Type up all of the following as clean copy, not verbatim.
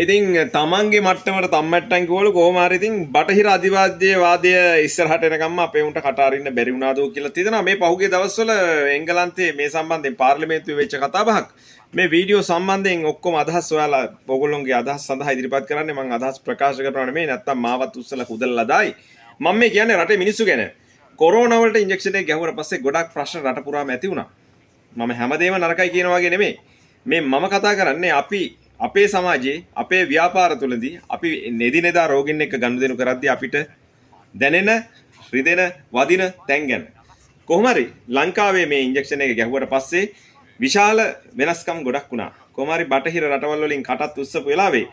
ඉතින් තමන්ගේ මට්ටමට තම්මැට්ටන් කිව්වලු කොහොම හරි ඉතින් බටහිර අධිවාදීවාදය ඉස්සරහට එනකම්ම අපේ උන්ට කට අරින්න බැරි වුණාදෝ කියලා තියෙනවා. මේ පහුගිය දවස්වල එංගලන්තයේ මේ සම්බන්ධයෙන් පාර්ලිමේන්තුවේ වෙච්ච කතාබහක් මේ වීඩියෝ සම්බන්ධයෙන් ඔක්කොම අදහස් ඔයාලා ඔයගොල්ලෝගේ අදහස් සඳහා ඉදිරිපත් කරන්නේ. මම අදහස් ප්‍රකාශ කරනවා නෙමෙයි, නැත්තම් මාවත් උස්සලා කුදල්ලා දායි. මම මේ කියන්නේ රටේ මිනිස්සු ගැන. කොරෝනා වලට ඉන්ජෙක්ෂන් එක ගැහුවට පස්සේ ගොඩක් ප්‍රශ්න රට පුරාම ඇති වුණා. මම හැමදේම නරකයි කියනවා වගේ නෙමෙයි. මේ මම කතා කරන්නේ අපි අපේ සමාජයේ අපේ ව්‍යාපාර තුළදී අපි එදිනෙදා රෝගීන් එක්ක ගනුදෙනු කරද්දී අපිට දැනෙන රිදෙන වදින තැන් ගැන. කොහොම හරි ලංකාවේ මේ ඉන්ජෙක්ෂන් එක ගැහුවට පස්සේ විශාල වෙනස්කම් ගොඩක් වුණා. කොහොම හරි බටහිර රටවල් වලින් කටත් උස්සපු වෙලාවේ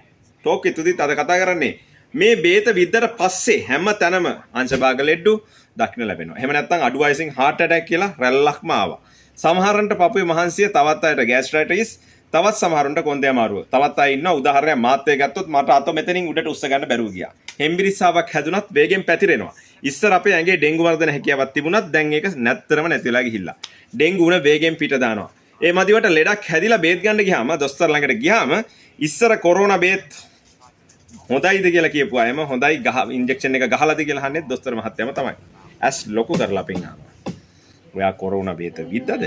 ටෝක් එකේදීත් අද කතා කරන්නේ මේ බේත විද්දට පස්සේ හැම තැනම අංශභාග ලෙඩ්ඩු දක්න ලැබෙනවා. එහෙම නැත්නම් අඩු වයසින් heart attack කියලා රැල්ලක්ම ආවා. සමහරන්ට පපුවේ මහන්සිය, තවත් අයට gastritis, තවත් සමහරුන්ට කොන්දේ අමාරුව. තවත් අය ඉන්නවා උදාහරණයක් මාත් එක ගත්තොත් මට අත මෙතනින් උඩට උස්ස ගන්න බැරුව ගියා. හෙම්බිරිස්සාවක් හැදුනත් වේගෙන් පැතිරෙනවා. ඉස්සර අපේ ඇඟේ ඩෙන්ගු වර්ධන හැකියාවක් තිබුණත් දැන් ඒක නැත්තරම නැති වෙලා ගිහිල්ලා. ඩෙන්ගු උන වේගෙන් පිට දානවා. ඒ මදිවට ලෙඩක් හැදිලා බේත් ගන්න ගියාම දොස්තර ළඟට ගියාම ඉස්සර කොරෝනා බේත් හොඳයිද කියලා කියපු අයම හොඳයි ඉන්ජෙක්ෂන් එක ගහලාද කියලා අහන්නේ දොස්තර මහත්තයාම තමයි. ඇස් ලොකු කරලා පෙන්නනවා. ඔයා කොරෝනා බේත විද්දද?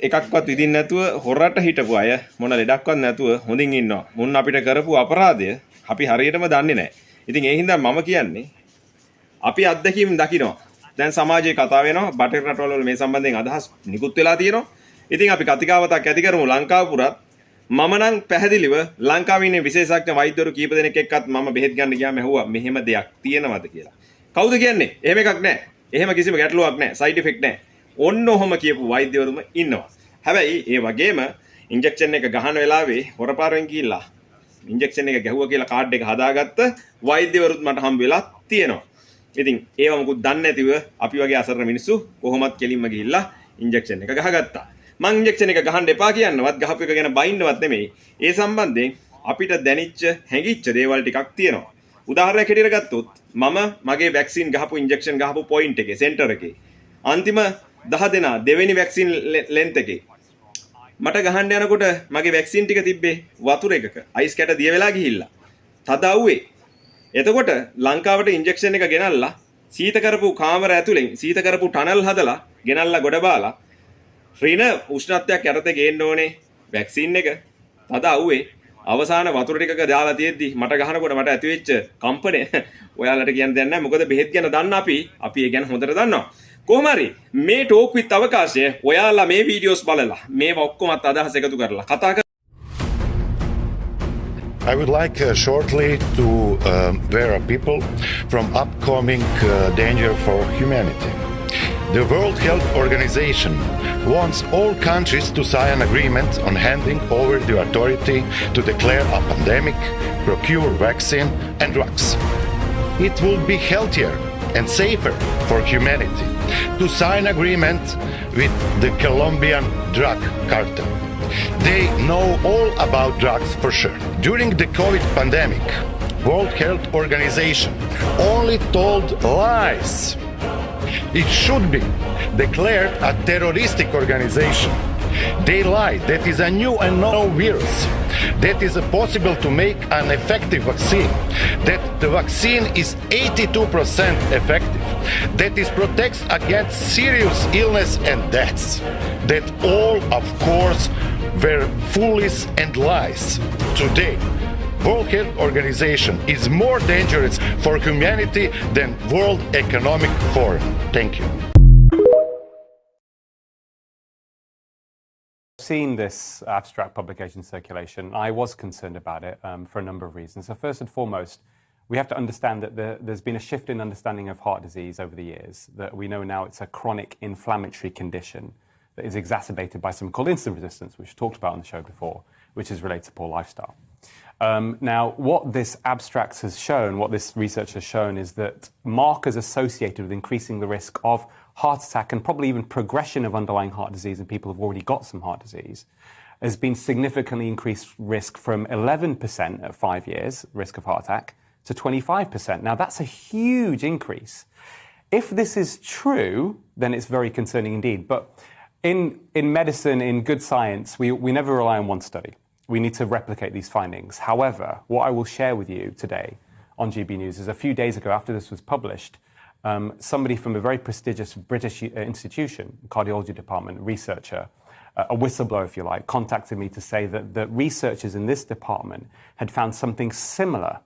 එකක්වත් විදින්න නැතුව හොරට හිටපු අය මොන ලෙඩක්වත් නැතුව හොඳින් ඉන්නවා. මුන් අපිට කරපු අපරාධය අපි හරියටම දන්නේ නැහැ. ඉතින් ඒ හින්දා මම කියන්නේ අපි අත්දැකීම් දකිනවා. දැන් සමාජයේ කතා වෙනවා බටහිර රටවල මේ සම්බන්ධයෙන් අදහස් නිකුත් වෙලා තියෙනවා. ඉතින් අපි කතිකාවතක් ඇති කරමු ලංකාව පුරත්. මම නම් පැහැදිලිව ලංකාවේ ඉන්න විශේෂඥ වෛද්‍යවරු කීප දෙනෙක් එක්කත් මම බෙහෙත් ගන්න ගියාම ඇහුවා මෙහෙම දෙයක් තියෙනවද කියලා. කවුද කියන්නේ? එහෙම එකක් නැහැ. එහෙම කිසිම ගැටලුවක් නැහැ. සයිඩ් ඉෆෙක්ට් නැහැ. ඔන්න ඔහොම කියපු වෛද්‍යවරුම ඉන්නවා. හැබැයි ඒ වගේම ඉන්ජෙක්ෂන් එක ගහන වෙලාවේ හොරපාරෙන් ගිහිල්ලා ඉන්ජෙක්ෂන් එක ගැහුවා කියලා කාඩ් එක හදාගත්ත වෛද්‍යවරුත් මට හම්බ වෙලා තියෙනවා. ඉතින් ඒව මොකුත් දන්නේ නැතිව අපි වගේ අසරණ මිනිස්සු කොහොමත් කෙලින්ම ගිහිල්ලා ඉන්ජෙක්ෂන් එක ගහගත්තා. මං ඉන්ජෙක්ෂන් එක ගහන්න එපා කියන්නවත් ගහපු එක ගැන බයින්නවත් නෙමෙයි. ඒ සම්බන්ධයෙන් අපිට දැනිච්ච හැඟිච්ච දේවල් ටිකක් තියෙනවා. උදාහරණයක් හැටියට ගත්තොත් මම මගේ වැක්සින් ගහපු ඉන්ජෙක්ෂන් ගහපු පොයින්ට් එකේ සෙන්ටර් එකේ අන්තිම 10 දෙනා දෙවෙනි වැක්සින් ලෙන්ත් එකේ මට ගහන්න යනකොට මගේ වැක්සින් ටික තිබ්බේ වතුර එකක අයිස් කැට දිය වෙලා ගිහිල්ලා තදව්වේ. එතකොට ලංකාවට ඉන්ජෙක්ෂන් එක ගෙනල්ලා සීත කරපු කාමර ඇතුලෙන් සීත කරපු ටනල් හදලා ගෙනල්ලා ගොඩ බාලා ඍණ උෂ්ණත්වයක් යටතේ ගේන්න ඕනේ වැක්සින් එක තදව්වේ. අවසාන වතුර ටිකක දාලා තියෙද්දි මට ගහනකොට මට ඇති වෙච්ච කම්පණය ඔයාලට කියන්න දෙයක් නැහැ. මොකද බෙහෙත් ගැන දන්න අපි ඒ ගැන හොඳට දන්නවා. කොහොම හරි මේ ටෝක් විත් අවකාශය ඔයාලා මේ වීඩියෝස් බලලා මේව ඔක්කොමත් අදහස් එකතු කරලා කතා කර I would like shortly to warn people from upcoming danger for humanity. The World Health Organization wants all countries to sign an agreement on handing over the authority to declare a pandemic, procure vaccine and drugs. It will be healthier and safer for humanity to sign agreement with the Colombian drug cartel. They know all about drugs for sure. During the COVID pandemic, World Health Organization only told lies. It should be declared a terroristic organization. They lie that is a new and known virus, that is possible to make an effective vaccine, that the vaccine is 82% effective, that it protects against serious illness and deaths, that all of course were foolish and lies. Today, World Health Organization is more dangerous for humanity than World Economic Forum. Thank you. Seen this abstract publication circulation, I was concerned about it for a number of reasons. So first and foremost, we have to understand that there's been a shift in understanding of heart disease over the years, that we know now it's a chronic inflammatory condition that is exacerbated by something called insulin resistance, which we talked about on the show before, which is related to poor lifestyle. Now, what this abstract has shown, what this research has shown, is that markers associated with increasing the risk of heart attack and probably even progression of underlying heart disease in people who've already got some heart disease has been significantly increased risk from 11% at 5 years, risk of heart attack, to 25%. Now, that's a huge increase. If this is true, then it's very concerning indeed. But in medicine, in good science, we never rely on one study. we need to replicate these findings. However, what I will share with you today on GB News is a few days ago, after this was published, somebody from a very prestigious British institution, cardiology department, researcher, a whistleblower, if you like, contacted me to say that the researchers in this department had found something similar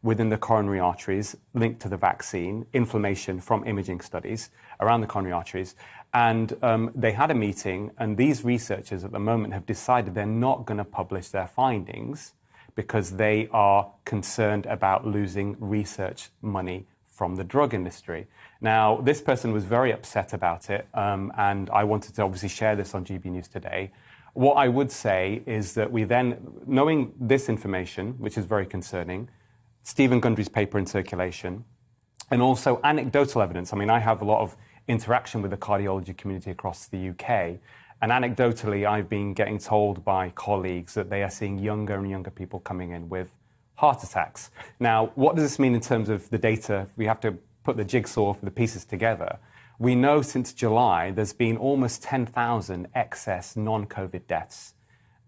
within the coronary arteries linked to the vaccine, inflammation from imaging studies around the coronary arteries. And they had a meeting, and these researchers at the moment have decided they're not going to publish their findings because they are concerned about losing research money from the drug industry. Now, this person was very upset about it, and I wanted to obviously share this on GB News today. What I would say is that we then, knowing this information, which is very concerning, Stephen Gundry's paper in circulation, and also anecdotal evidence. I mean, I have a lot of interaction with the cardiology community across the UK, and anecdotally, I've been getting told by colleagues that they are seeing younger and younger people coming in with heart attacks. Now, what does this mean in terms of the data? We have to put the jigsaw for the pieces together. We know since July there's been almost 10,000 excess non-COVID deaths.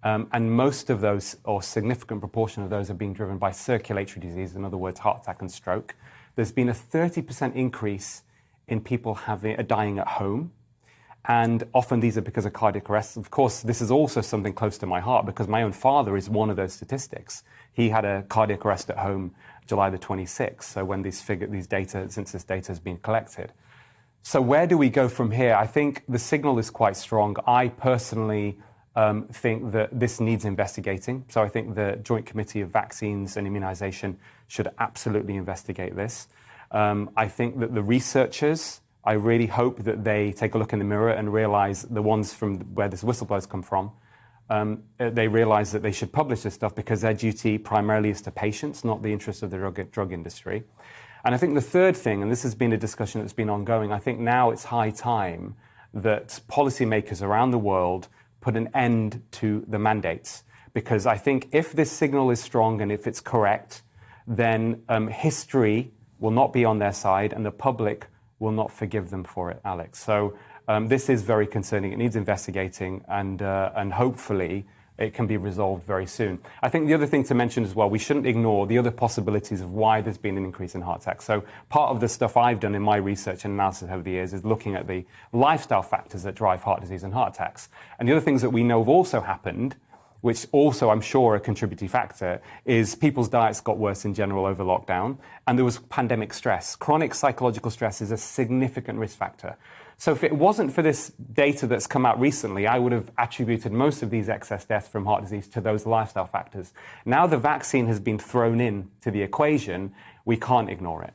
And most of those, or significant proportion of those, are being driven by circulatory disease, in other words, heart attack and stroke. There's been a 30% increase in people dying at home. And often these are because of cardiac arrests. Of course, this is also something close to my heart because my own father is one of those statistics. He had a cardiac arrest at home July the 26th, so when since this data has been collected. So where do we go from here? I think the signal is quite strong. I personally think that this needs investigating. So I think the Joint Committee of Vaccines and Immunisation should absolutely investigate this. I think that the researchers, I really hope that they take a look in the mirror and realise, the ones from where this whistleblowers come from, they realise that they should publish this stuff because their duty primarily is to patients, not the interests of the drug industry. And I think the third thing, and this has been a discussion that's been ongoing, I think now it's high time that policymakers around the world put an end to the mandates. Because I think if this signal is strong and if it's correct, then history will not be on their side and the public will not forgive them for it, Alex. So this is very concerning. It needs investigating, and hopefully it can be resolved very soon. I think the other thing to mention as well, we shouldn't ignore the other possibilities of why there's been an increase in heart attacks. So part of the stuff I've done in my research and analysis over the years is looking at the lifestyle factors that drive heart disease and heart attacks. And the other things that we know have also happened, which also I'm sure a contributing factor, is people's diets got worse in general over lockdown, and there was pandemic stress. Chronic psychological stress is a significant risk factor. So if it wasn't for this data that's come out recently, I would have attributed most of these excess deaths from heart disease to those lifestyle factors. Now the vaccine has been thrown in to the equation, we can't ignore it.